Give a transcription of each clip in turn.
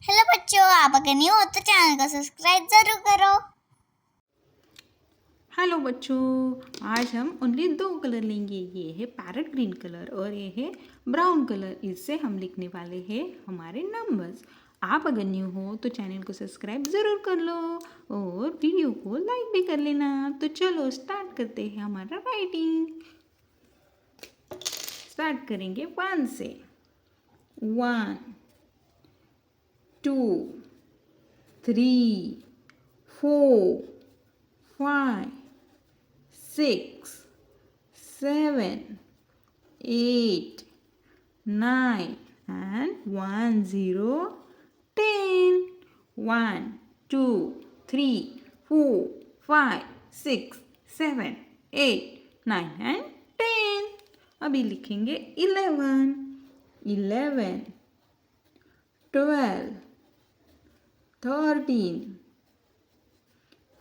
Hello बच्चों, आप अगर न्यू हो तो चैनल को सब्सक्राइब ज़रूर करो। हेलो बच्चों, आज हम ओनली दो कलर लेंगे। ये है पैरेट ग्रीन कलर और ये है ब्राउन कलर। इससे हम लिखने वाले हैं हमारे नंबर्स। आप अगर न्यू हो तो चैनल को सब्सक्राइब ज़रूर कर लो और वीडियो को लाइक भी कर लेना। तो चलो स्टार्ट करते हैं हमारा राइटिंग। स्टार्ट करेंगे 1 से। 1 2 3 4 5 6 7 8 9 and 1 0 10. 1 2 3 4 5 6 7 8 9 and 10. अभी लिखेंगे 11 11 12 13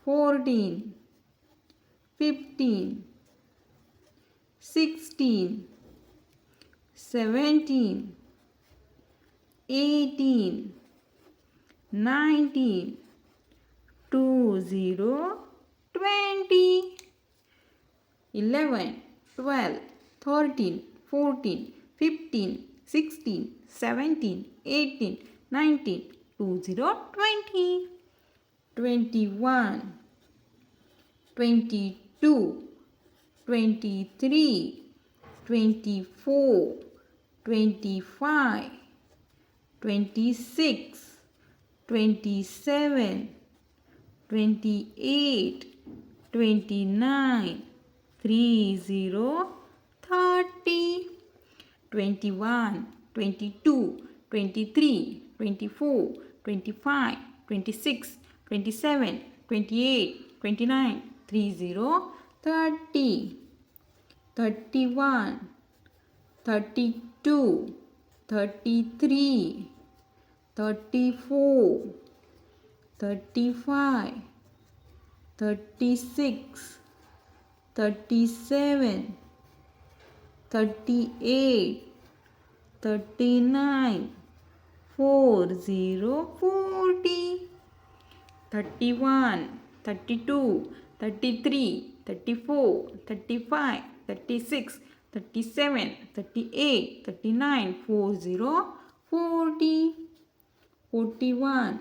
14 15 16 17 18 19 20 20. 11 12 13 14 15 16 17 18 19 20 20. 21 22 23 24 25 26 27 28 29 30 30. 21 22 23 24 25 26 27 28 29 30 30. 31 32 33 34 35 36 37 38 39 40 40. 31 32 33 34 35 36 37 38 39 40 40. 41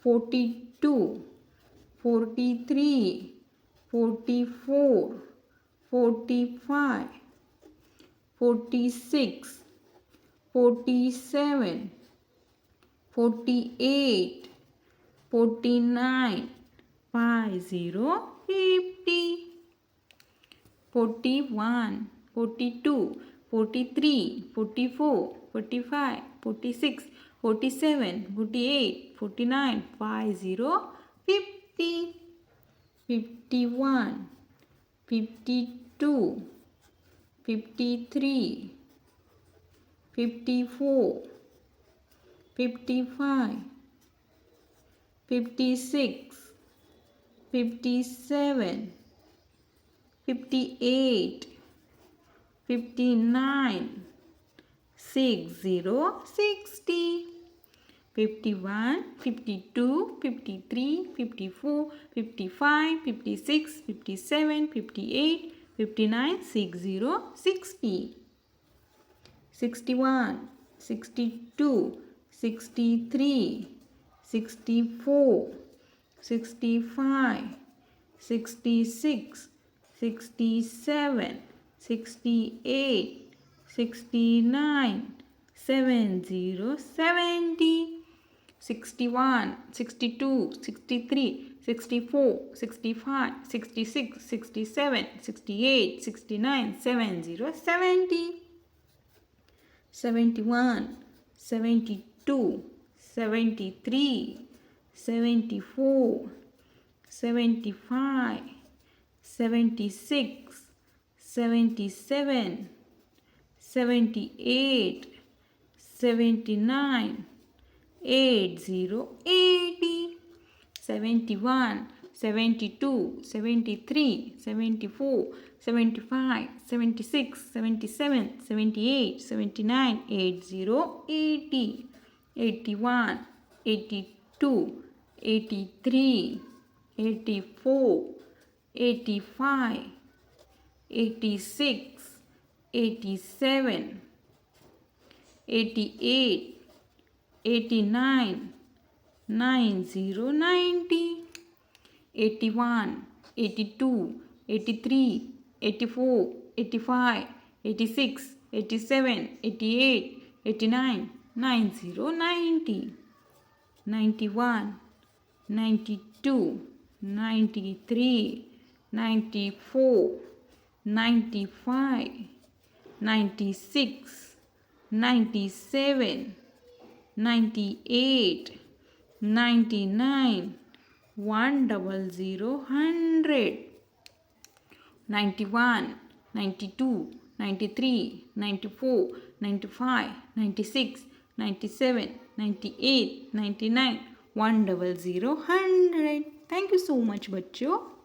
42 43 44 45 46 47 48 49 50 50. 41 42 43 44 45 46 47 48 49 50 50. 51 52 53 54 55 56 57 58 59 60 60. 51 52 53 54 55 56 57 58 59 60 60. 61 62 63 64 65 66 67 68 69 70 70. 61 62 63 64 65 66 67 68 69 70 70. 71 72 73 74 75 76 77 78 79 80 80. 71 72 73 74 75 76 77 78 79 80 80. 81 82, 83, 84, 85, 86, 87, 88, 89, 90, 90, 81, 82, 83, 84, 85, 86, 87, 88, 89, 90, 90, 91, 92, 93, 94, 95, 96, 97, 98, 99, 100, 100, 91, 92, 93, 94, 95, 96, 97, 98, 99, 100, 100. Thank you so much, बच्चों.